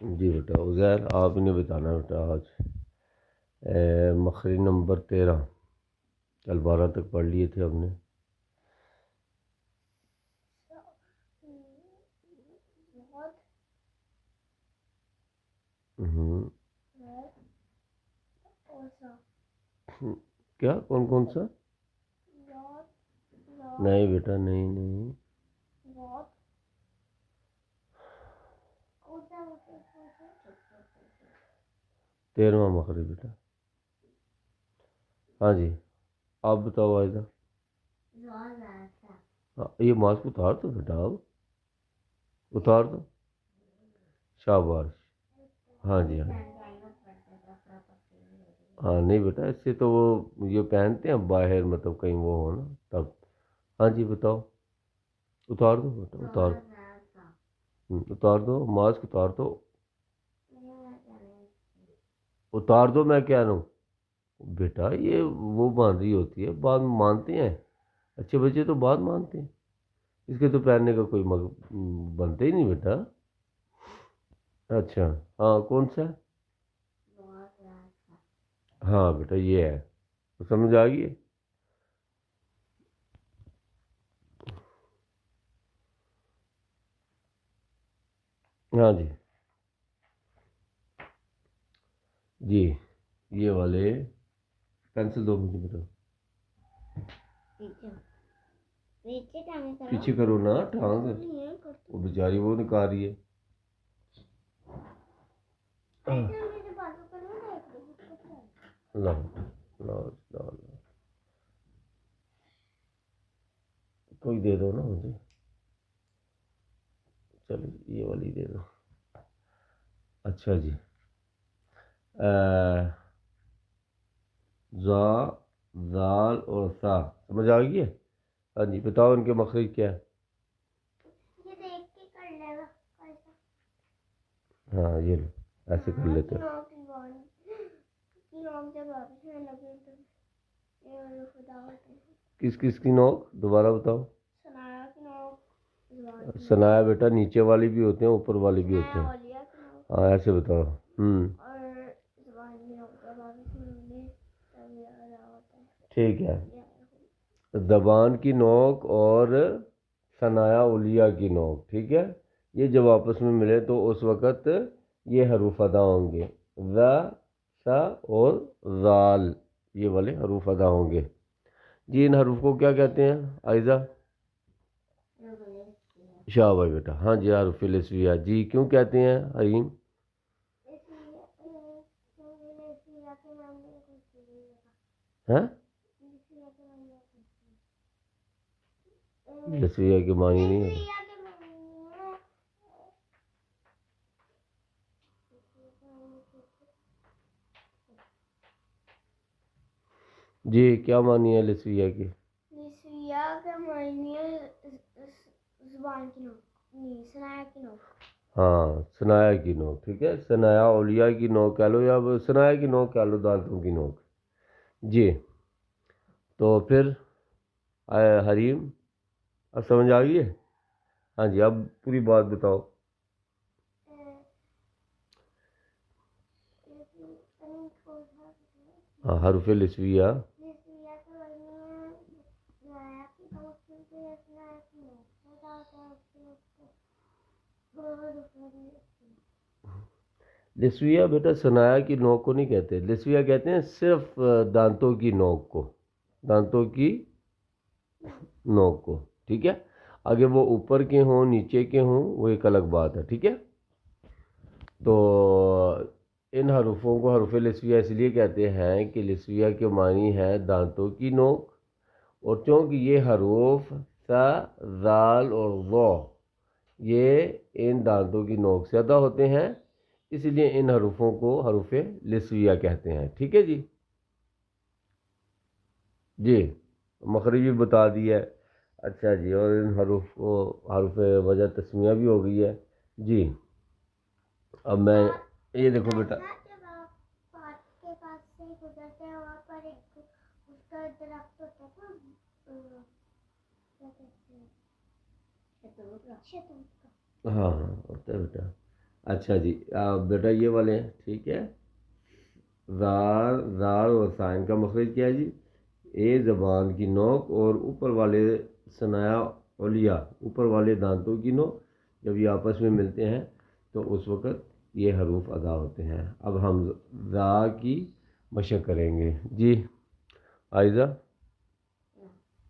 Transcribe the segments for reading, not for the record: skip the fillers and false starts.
جی بیٹا عزیر آپ نے بتانا بیٹا آج مخرج نمبر 13 کل 12 تک پڑھ لیے تھے ہم نے. کیا کون کون سا؟ نہیں بیٹا نہیں نہیں. 13واں مخرج بیٹا. ہاں جی آپ بتاؤ آئزہ. یہ ماسک اتار دو بیٹا اب اتار دو. شاباش. ہاں جی ہاں ہاں نہیں بیٹا اس سے تو وہ یہ پہنتے ہیں باہر مطلب کہیں وہ ہو نا تب. ہاں جی بتاؤ. اتار دو بیٹا اتار دو. اتار دو ماسک اتار دو. اتار دو میں کہہ رہا ہوں. بیٹا یہ وہ مان رہی ہوتی ہے بات مانتے ہیں. اچھے بچے تو بات مانتے ہیں. اس کے تو پہننے کا کوئی بنتے ہی نہیں بیٹا. اچھا ہاں کون سا؟ ہاں بیٹا یہ ہے. سمجھ آ گئی ہے. ہاں جی جی یہ والے پینسل دو مجھے بیٹا. پیچھے کرو نا ٹانگ. وہ بیچاری وہ نکال رہی ہے. لا لا لا لا. کوئی دے دو نا مجھے. چلو یہ والی دے دو. اچھا جی زا زال اور سا سمجھ آ گئی ہے. ہاں جی بتاؤ ان کے مخرج کیا ہے. ہاں یہ لو ایسے کر لیتے ہو. کس کس کی نوک دوبارہ بتاؤ. ثنایا بیٹا نیچے والی بھی ہوتے ہیں اوپر والی بھی ہوتے ہیں. ہاں ایسے بتاؤ. ٹھیک ہے. زبان کی نوک اور ثنایا اولیہ کی نوک. ٹھیک ہے. یہ جب آپس میں ملے تو اس وقت یہ حروف ادا ہوں گے. ز سا اور زال یہ والے حروف ادا ہوں گے. جی ان حروف کو کیا کہتے ہیں آئزہ؟ شاباش بیٹا. ہاں جی حروف لسویہ. جی کیوں کہتے ہیں حریم؟ ہاں لسویہ کے معنی نہیں ہے. جی کیا معنی ہے لسویہ کی؟ لسویہ کا معنی ہے زبان کی نوک ثنایا کی نوک. ہاں ثنایا کی نوک. ٹھیک ہے. ثنایا اولیاء کی نوک کہہ لو یا ثنایا کی نوک کہہ لو دانتوں کی نوک. جی تو پھر حریم اب سمجھ آ گئی ہے. ہاں جی اب پوری بات بتاؤ. ہاں حروف لسویہ. لسویہ بیٹا ثنایا کی نوک کو نہیں کہتے. لسویہ کہتے ہیں صرف دانتوں کی نوک کو. دانتوں کی نوک کو. ٹھیک ہے. آگے وہ اوپر کے ہوں نیچے کے ہوں وہ ایک الگ بات ہے. ٹھیک ہے. تو ان حروفوں کو حروف لسویہ اس لیے کہتے ہیں کہ لسویہ کے معنی ہے دانتوں کی نوک. اور چونکہ یہ حروف سا زال اور ضو یہ ان دانتوں کی نوک سے ادا ہوتے ہیں اس لیے ان حروفوں کو حروف لسویہ کہتے ہیں. ٹھیک ہے جی. جی مخرج بھی بتا دیا ہے. اچھا جی اور ان حروف کو حروف وجہ تسمیہ بھی ہو گئی ہے. جی اب میں یہ دیکھو بیٹا ہاں ہاں ہوتا ہے بیٹا. اچھا جی بیٹا یہ والے ہیں ٹھیک ہے. زار اور سائن کا مخرج کیا ہے جی؟ اے زبان کی نوک اور اوپر والے ثنایا علیا اوپر والے دانتوں کی نوک جب یہ آپس میں ملتے ہیں تو اس وقت یہ حروف ادا ہوتے ہیں. اب ہم زا کی مشق کریں گے جی. آئزہ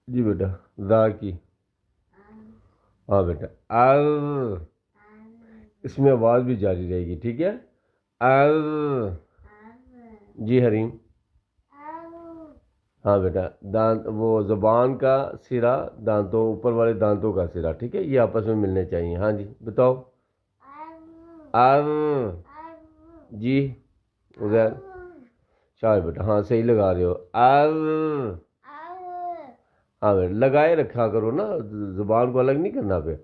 جی بیٹا زا کی. ہاں بیٹا اس میں آواز بھی جاری رہے گی ٹھیک ہے. جی حریم. ہاں بیٹا دانت وہ زبان کا سرا دانتوں اوپر والے دانتوں کا سرا ٹھیک ہے یہ آپس میں ملنے چاہیے. ہاں جی بتاؤ. جی ادھر شاید بیٹا ہاں صحیح لگا رہے ہو. ہاں بیٹا لگائے رکھا کرو نا زبان کو الگ نہیں کرنا پہ.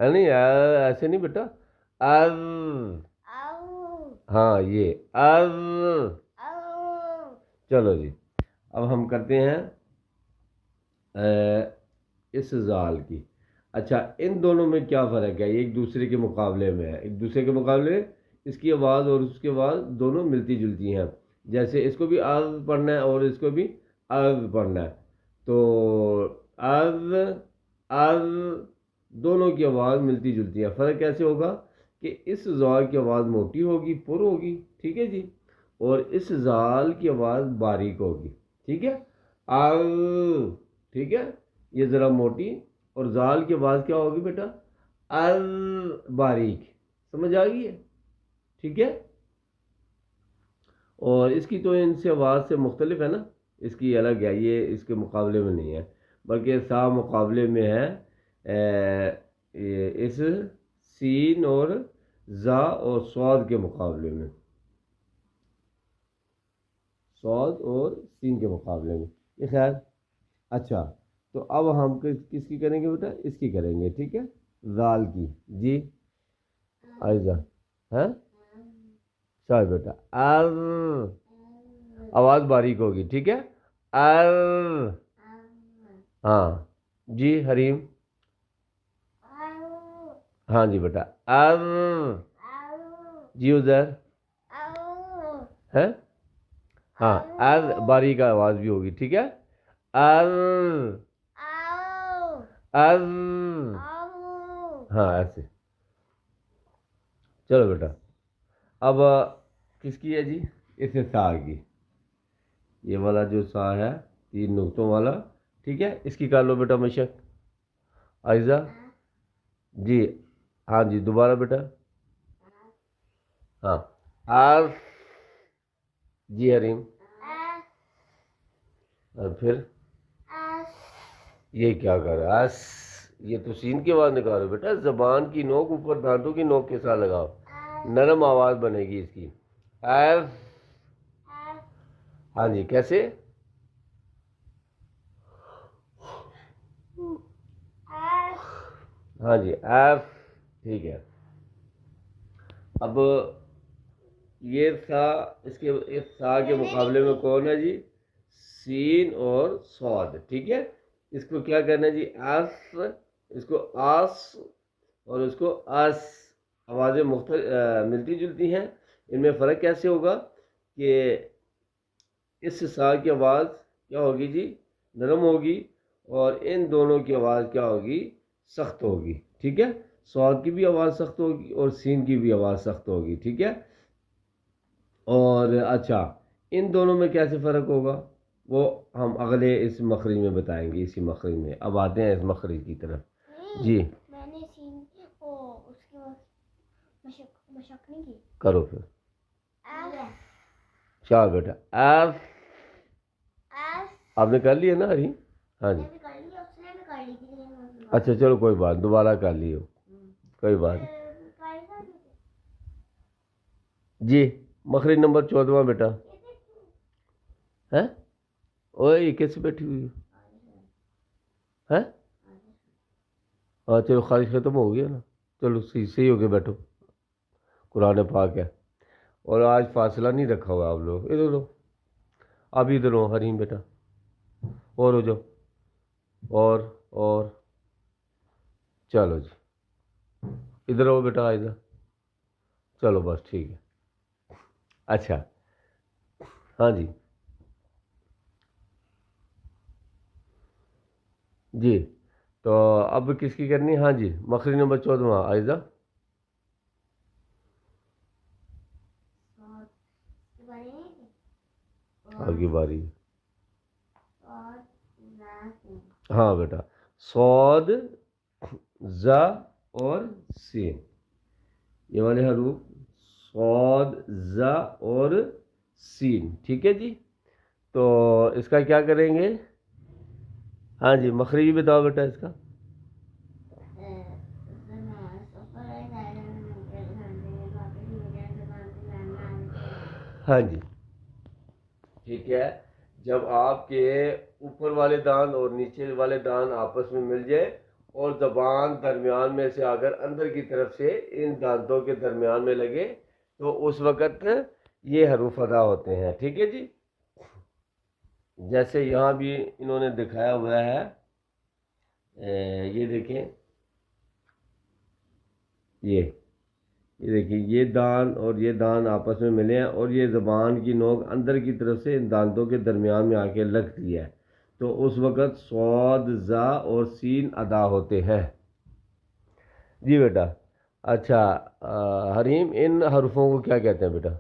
نہیں ایسے نہیں بیٹا. ہاں یہ چلو جی. اب ہم کرتے ہیں اس زال کی. اچھا ان دونوں میں کیا فرق ہے؟ یہ ایک دوسرے کے مقابلے میں ہے. ایک دوسرے کے مقابلے میں اس کی آواز اور اس کی آواز دونوں ملتی جلتی ہیں. جیسے اس کو بھی آز پڑھنا ہے اور اس کو بھی آز پڑھنا ہے تو آز دونوں کی آواز ملتی جلتی ہے. فرق کیسے ہوگا کہ اس زال کی آواز موٹی ہوگی پر ہوگی ٹھیک ہے جی اور اس زال کی آواز باریک ہوگی ٹھیک ہے. ٹھیک ہے یہ ذرا موٹی اور زال کی آواز کیا ہوگی بیٹا؟ باریک. سمجھ آ گئی ہے ٹھیک ہے. اور اس کی تو ان سے آواز سے مختلف ہے نا اس کی الگ ہے یہ اس کے مقابلے میں نہیں ہے بلکہ سا مقابلے میں ہے اس سین اور زا اور صاد کے مقابلے میں. صاد اور سین کے مقابلے میں یہ خیر. اچھا تو اب ہم کس کی کریں گے بیٹا؟ اس کی کریں گے ٹھیک ہے زال کی. جی آئزہ ہے شاید بیٹا آواز باریک ہوگی ٹھیک ہے. ہاں جی حریم. ہاں جی بیٹا جی ادھر ہے. ہاں باریک آواز بھی ہوگی ٹھیک ہے. ہاں ایسے. چلو بیٹا اب کس کی ہے جی؟ اس سا کی. یہ والا جو سا ہے 3 نقطوں والا ٹھیک ہے اس کی کر لو بیٹا مشق. آئزہ جی. ہاں جی دوبارہ بیٹا. ہاں جی حریم. اور پھر یہ کیا کر رہا ہے؟ یہ تو سین کی آواز نکالو بیٹا. زبان کی نوک اوپر دانتوں کی نوک کے ساتھ لگاؤ نرم آواز بنے گی اس کی. ہاں جی کیسے؟ ہاں جی ٹھیک ہے. اب یہ سا اس سا کے مقابلے میں کون ہے جی؟ سین اور صاد ٹھیک ہے. اس کو کیا کرنا ہے جی؟ اس کو آس اور اس کو آس آوازیں مختلف ملتی جلتی ہیں. ان میں فرق کیسے ہوگا کہ اس سا کی آواز کیا ہوگی جی؟ نرم ہوگی اور ان دونوں کی آواز کیا ہوگی؟ سخت ہوگی ٹھیک ہے. صاد کی بھی آواز سخت ہوگی اور سین کی بھی آواز سخت ہوگی ٹھیک ہے. اور اچھا ان دونوں میں کیسے فرق ہوگا وہ ہم اگلے اس مخرج میں بتائیں گے. اسی مخرج میں اب آتے ہیں اس مخرج کی طرف. جی میں نے سین اس کے مشق نہیں کی. کرو پھر چار بیٹا آپ نے کر لیا نا ہری. ہاں جی اچھا چلو کوئی بات دوبارہ کر لیو کوئی بات. جی مخرج نمبر 14 بیٹا ہے. اوے یہ کیسے بیٹھی ہوئی ہے؟ ہاں چلو خارج ختم ہو گیا نا. چلو صحیح ہو کے بیٹھو. قرآن پاک ہے اور آج فاصلہ نہیں رکھا ہوا آپ لوگ. ادھر لو آپ ادھر ہو حریم بیٹا اور ہو جاؤ اور چلو جی ادھر آؤ بیٹا آئزہ، چلو بس ٹھیک ہے. اچھا ہاں جی جی. تو اب کس کی کرنی ہے؟ ہاں جی مخرج نمبر 14 آئزہ. آپ کی باری ہے. ہاں بیٹا صاد ز اور سین، یہ والے حروف صاد ز اور سین، ٹھیک ہے جی. تو اس کا کیا کریں گے؟ ہاں جی مخرج بتاؤ بیٹا اس کا. ہاں جی ٹھیک ہے. جب آپ کے اوپر والے دانت اور نیچے والے دانت آپس میں مل جائے اور زبان درمیان میں سے اگر اندر کی طرف سے ان دانتوں کے درمیان میں لگے تو اس وقت یہ حروف ادا ہوتے ہیں، ٹھیک ہے جی. جیسے یہاں بھی انہوں نے دکھایا ہوا ہے، یہ دیکھیں، یہ دیکھیں یہ دان اور یہ دان آپس میں ملے ہیں اور یہ زبان کی نوک اندر کی طرف سے ان دانتوں کے درمیان میں آ کے لگتی ہے، تو اس وقت صاد ز اور سین ادا ہوتے ہیں جی بیٹا. اچھا حریم ان حروفوں کو کیا کہتے ہیں بیٹا؟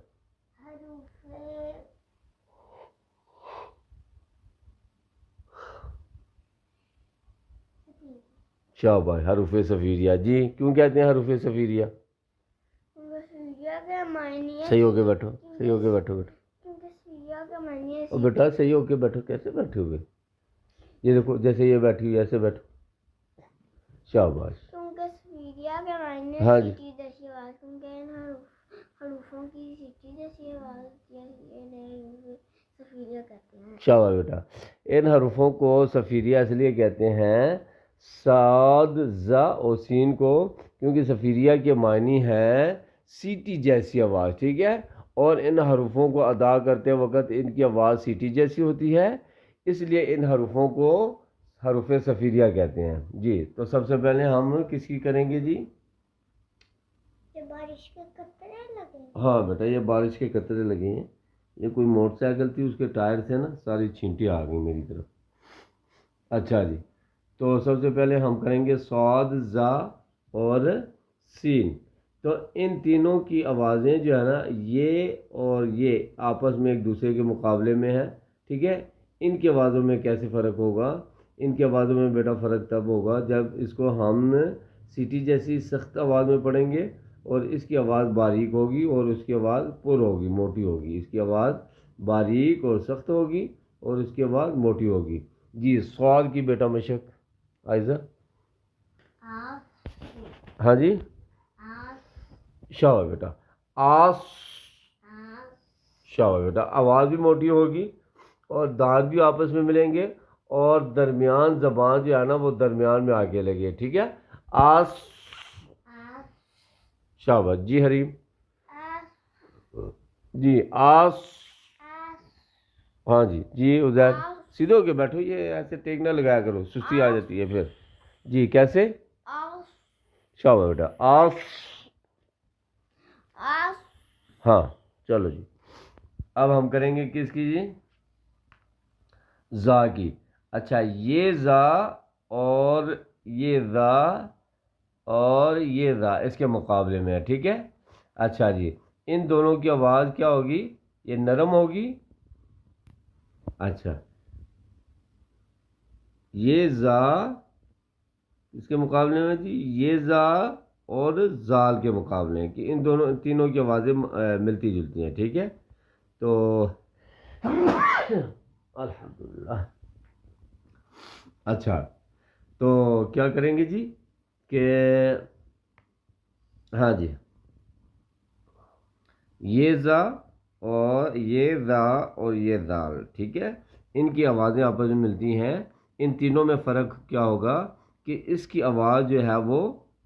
شاباش حروف صفیریہ. جی کیوں کہتے ہیں حروف صفیریہ؟ صحیح ہو کے بیٹھو، صحیح ہو کے بیٹھو بیٹا. اور بیٹا صحیح ہو کے بیٹھو، کیسے بیٹھے ہوئے؟ یہ دیکھو جیسے یہ بیٹھی ہوئی ایسے بیٹھو. شاباش. ہاں جی شاباش بیٹا. ان حروفوں کو صفیریہ اس لیے کہتے ہیں صاد ز اور سین کو کیونکہ صفیریہ کے معنی ہے سیٹی جیسی آواز، ٹھیک ہے. اور ان حروفوں کو ادا کرتے وقت ان کی آواز سیٹی جیسی ہوتی ہے، اس لیے ان حروفوں کو حروف صفیریہ کہتے ہیں جی. تو سب سے پہلے ہم کس کی کریں گے جی؟ بارش کے قطرے لگے. ہاں بیٹا یہ بارش کے قطرے لگے ہیں. یہ کوئی موٹر سائیکل تھی، اس کے ٹائر سے نا ساری چھینٹیں آ گئی میری طرف. اچھا جی تو سب سے پہلے ہم کریں گے صاد ز اور سین. تو ان تینوں کی آوازیں جو ہے نا یہ اور یہ آپس میں ایک دوسرے کے مقابلے میں ہے، ٹھیک ہے. ان کی آوازوں میں کیسے فرق ہوگا؟ ان کی آوازوں میں بیٹا فرق تب ہوگا جب اس کو ہم سیٹی جیسی سخت آواز میں پڑھیں گے اور اس کی آواز باریک ہوگی اور اس کی آواز پر ہوگی، موٹی ہوگی. اس کی آواز باریک اور سخت ہوگی اور اس کی آواز موٹی ہوگی جی. صاد کی بیٹا مشق آئزہ. ہاں جی شاباش بیٹا. آس. شاباش بیٹا. آواز بھی موٹی ہوگی اور دانت بھی آپس میں ملیں گے اور درمیان زبان جو ہے نا وہ درمیان میں آگے لگے، ٹھیک ہے. آس. شاباش جی حریم. جی آس. ہاں جی جی عزیر سیدھے ہو کے بیٹھو، یہ ایسے ٹیک نہ لگایا کرو، سستی آ جاتی ہے پھر. جی کیسے؟ شاباش بیٹا. آس. ہاں چلو جی. اب ہم کریں گے کس کی جی؟ زا کی. اچھا یہ زا اور یہ زا اور یہ زا اس کے مقابلے میں ہے، ٹھیک ہے. اچھا جی ان دونوں کی آواز کیا ہوگی؟ یہ نرم ہوگی. اچھا یہ زا اس کے مقابلے میں جی یہ زا اور زال کے مقابلے ہیں کہ ان دونوں تینوں کی آوازیں ملتی جلتی ہیں، ٹھیک ہے. تو الحمدللہ. اچھا تو کیا کریں گے جی کہ ہاں جی یہ زا اور یہ زا اور یہ زال، ٹھیک ہے. ان کی آوازیں آپس میں ملتی ہیں. ان تینوں میں فرق کیا ہوگا کہ اس کی آواز جو ہے وہ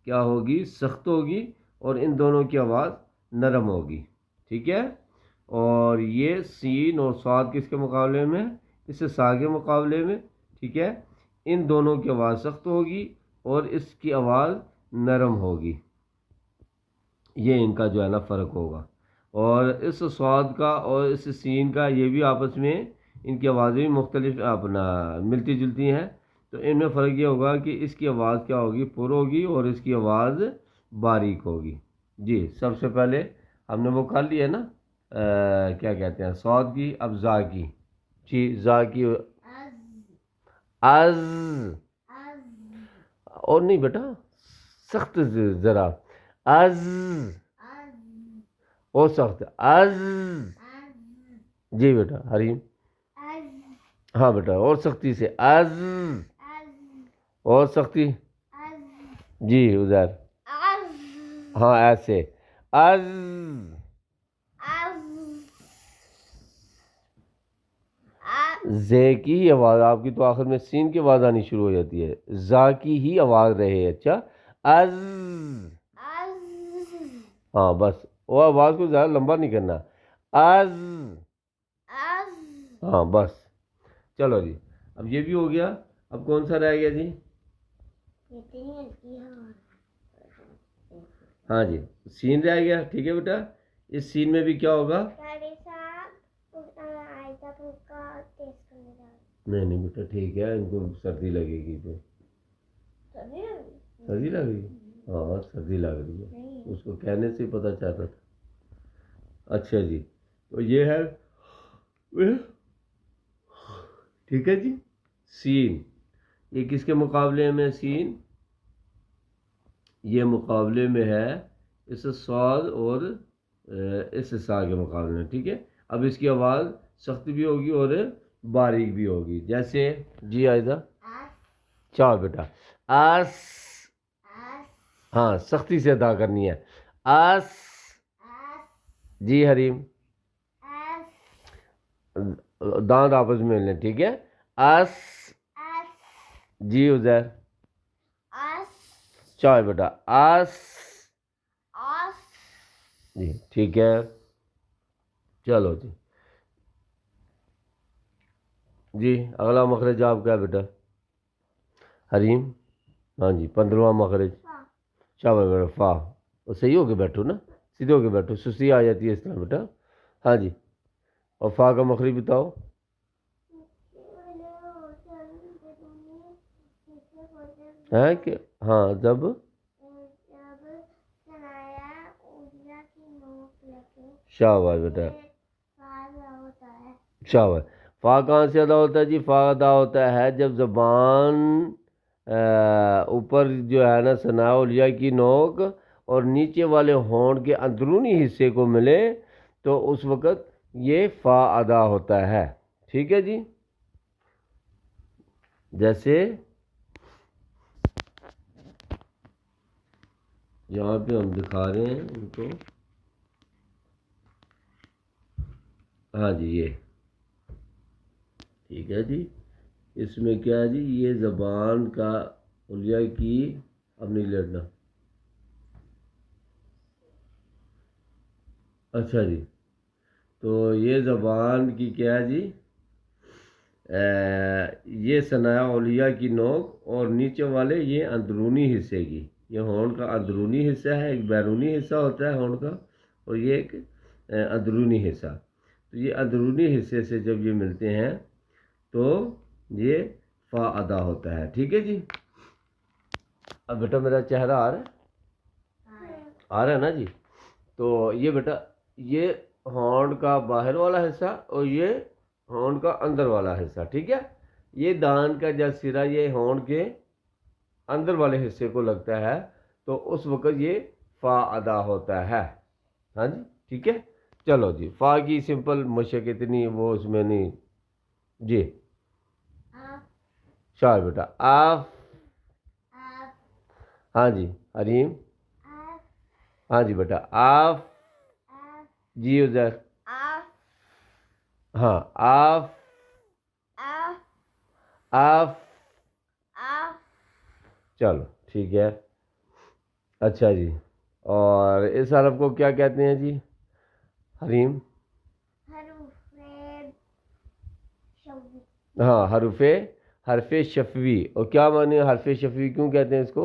کیا ہوگی؟ سخت ہوگی اور ان دونوں کی آواز نرم ہوگی، ٹھیک ہے. اور یہ سین اور صاد کس کے مقابلے میں؟ اس سے سا کے مقابلے میں، ٹھیک ہے. ان دونوں کی آواز سخت ہوگی اور اس کی آواز نرم ہوگی. یہ ان کا جو ہے نا فرق ہوگا. اور اس صاد کا اور اس سین کا یہ بھی آپس میں ان کی آوازیں بھی مختلف اپنا ملتی جلتی ہیں. تو ان میں فرق یہ ہوگا کہ اس کی آواز کیا ہوگی, پر ہوگی, اور اس کی آواز باریک ہوگی. جی سب سے پہلے ہم نے وہ کر لی ہے نا کیا کہتے ہیں صاد کی, اب زا کی. جی زا کی از, اور نہیں بیٹا سخت ذرا, از اور سخت, از. جی بیٹا حریم, ہاں بیٹا اور سختی سے, از, اور سختی. جی عزیر, ہاں ایسے, از. زے کی ہی آواز آپ کی تو آخر میں سین کی آواز آنی شروع ہو جاتی ہے, زا کی ہی آواز رہے. اچھا از, ہاں بس وہ آواز کو زیادہ لمبا نہیں کرنا, از. ہاں بس چلو جی, اب یہ بھی ہو گیا. اب کون سا رہ گیا جی؟ ہاں جی سین رہ گیا. ٹھیک ہے بیٹا, اس سین میں بھی کیا ہوگا؟ نہیں بیٹا ٹھیک ہے, ان کو سردی لگے گی تو سردی لگ رہی ہے, ہاں سردی لگ رہی ہے, اس کو کہنے سے پتہ چلتا تھا. اچھا جی, تو یہ ہے ٹھیک ہے جی. سین یہ کس کے مقابلے میں سین؟ یہ مقابلے میں ہے اس صاد اور اس سا کے مقابلے میں. ٹھیک ہے, اب اس کی آواز سخت بھی ہوگی اور باریک بھی ہوگی. جیسے جی آئزہ, چاہ بیٹا, آس, ہاں سختی سے ادا کرنی ہے, آس. جی حریم, دانت آپس میں ملنے. ٹھیک ہے, آس. جی عزیر, چاہ بیٹا, آس. جی ٹھیک ہے, چلو جی. جی اگلا مخرج آپ کا بیٹا حریم؟ ہاں جی 15واں مخرج, شاباش بیٹا, فا. اور صحیح ہو کے بیٹھو نا, سیدھے ہو کے بیٹھو, سستی آ جاتی ہے اس طرح بیٹا. ہاں جی, اور فا کا مخرج بتاؤ. ہے کہ ہاں جب شاباش بیٹا, شاباش. فا کہاں سے ادا ہوتا ہے جی؟ فا ادا ہوتا ہے جب زبان اوپر جو ہے نا ثناء اولیاء کی نوک اور نیچے والے ہونٹ کے اندرونی حصے کو ملے تو اس وقت یہ فا ادا ہوتا ہے. ٹھیک ہے جی, جیسے یہاں پہ ہم دکھا رہے ہیں ان کو. ہاں جی یہ ٹھیک ہے جی, اس میں کیا ہے جی, یہ زبان کا اولیاء کی, اب نہیں لڑنا. اچھا جی, تو یہ زبان کی کیا ہے جی, یہ ثناء اولیاء کی نوک اور نیچے والے یہ اندرونی حصے کی. یہ ہونٹ کا اندرونی حصہ ہے, ایک بیرونی حصہ ہوتا ہے ہونٹ کا, اور یہ ایک اندرونی حصہ. تو یہ اندرونی حصے سے جب یہ ملتے ہیں تو یہ فا ادا ہوتا ہے. ٹھیک ہے جی, اب بیٹا میرا چہرہ آ رہا ہے, آ رہا ہے نا جی. تو یہ بیٹا یہ ہونٹ کا باہر والا حصہ اور یہ ہونٹ کا اندر والا حصہ. ٹھیک ہے, یہ دان کا جب سرا یہ ہونٹ کے اندر والے حصے کو لگتا ہے تو اس وقت یہ فا ادا ہوتا ہے. ہاں جی ٹھیک ہے, چلو جی. فا کی سمپل مشق اتنی وہ اس میں نہیں. جی شاہ بیٹا, آف. ہاں جی حریم, ہاں جی بیٹا, آف. جی عزیر, ہاں آف, آف. چلو ٹھیک ہے. اچھا جی, اور اس حرف کو کیا کہتے ہیں جی حریم؟ ہاں حرف شفوی. اور کیا معنی حرف شفوی, کیوں کہتے ہیں اس کو؟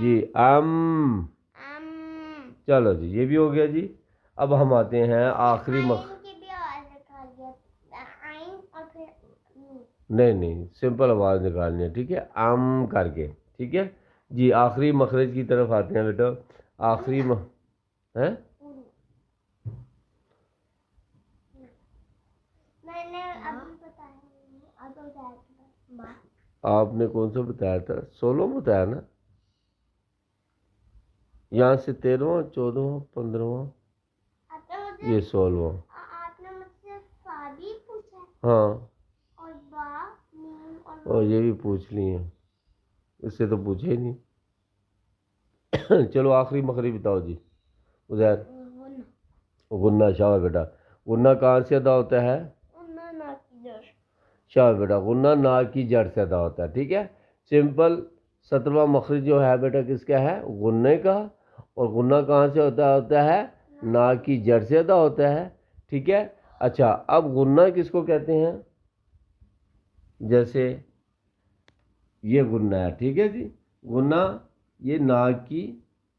جی چلو جی یہ بھی ہو گیا جی. اب ہم آتے ہیں آخری کی بھی آواز نکال دیا آئین اور پھر نہیں سمپل آواز نکالنی ہے, ٹھیک ہے, کر کے, ٹھیک ہے جی. آخری مخرج کی طرف آتے ہیں بیٹا. آخری ہیں میں نے ابھی بتایا اب بتایا آپ نے کون سا بتایا تھا؟ 16 بتایا نا, یہاں سے 13واں 14واں 15واں یہ 16واں. آپ نے مجھ سے فادی پوچھا ہاں اور با میم اور یہ بھی پوچھ لی ہیں, اس سے تو پوچھے ہی نہیں. چلو آخری مخرج بتاؤ جی عزیر. غنہ. شاہ بیٹا غنہ کہاں سے ادا ہوتا ہے؟ شاہ بیٹا غنہ نا کی جڑ سے ادا ہوتا ہے, ٹھیک ہے. سمپل 17واں مخرج جو ہے بیٹا کس کا ہے؟ غنہ کا. اور غنہ کہاں سے ہوتا ہے؟ نا کی جڑ سے ادا ہوتا ہے, ٹھیک ہے. اچھا اب غنہ کس کو کہتے ہیں؟ جیسے یہ غنہ ہے, ٹھیک ہے جی. غنہ یہ نا کی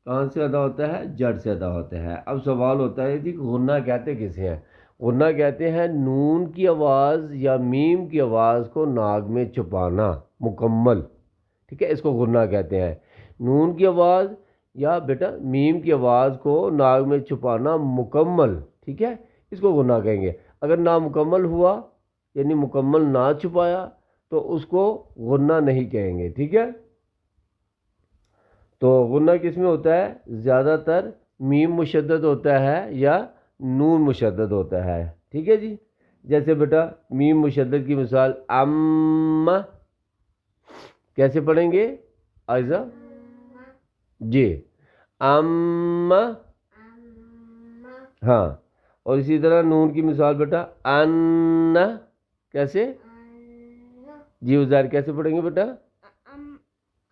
کہاں سے ادا ہوتا ہے؟ جڑ سے ادا ہوتا ہے. اب سوال ہوتا ہے جی غنہ کہتے کسے ہیں؟ غنہ کہتے ہیں نون کی آواز یا میم کی آواز کو ناک میں چھپانا مکمل, ٹھیک ہے, اس کو غنہ کہتے ہیں. نون کی آواز یا بیٹا میم کی آواز کو ناک میں چھپانا مکمل, ٹھیک ہے, اس کو غنہ کہیں گے. اگر نامکمل ہوا یعنی مکمل نہ چھپایا تو اس کو غنہ نہیں کہیں گے, ٹھیک ہے. تو غنہ کس میں ہوتا ہے؟ زیادہ تر میم مشدد ہوتا ہے یا نون مشدد ہوتا ہے, ٹھیک ہے جی. جیسے بیٹا میم مشدد کی مثال کیسے پڑھیں گے آئزہ؟ جی ہاں. اور اسی طرح نون کی مثال بیٹا کیسے؟ جی عزیر کیسے پڑھیں گے بیٹا؟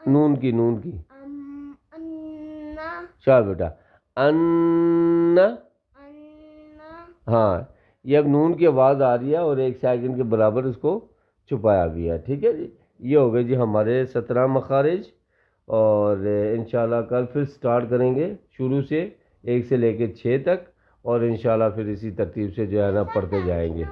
نون کی شاہ بیٹا ہاں. یہ اب نون کی آواز آ رہی ہے اور 1 سیکنڈ کے برابر اس کو چھپایا بھی ہے, ٹھیک ہے جی. یہ ہو گئے جی ہمارے 17 مخارج. اور انشاءاللہ کل پھر سٹارٹ کریں گے شروع سے 1 سے لے کے 6 تک, اور انشاءاللہ پھر اسی ترتیب سے جو ہے نا پڑھتے جائیں گے.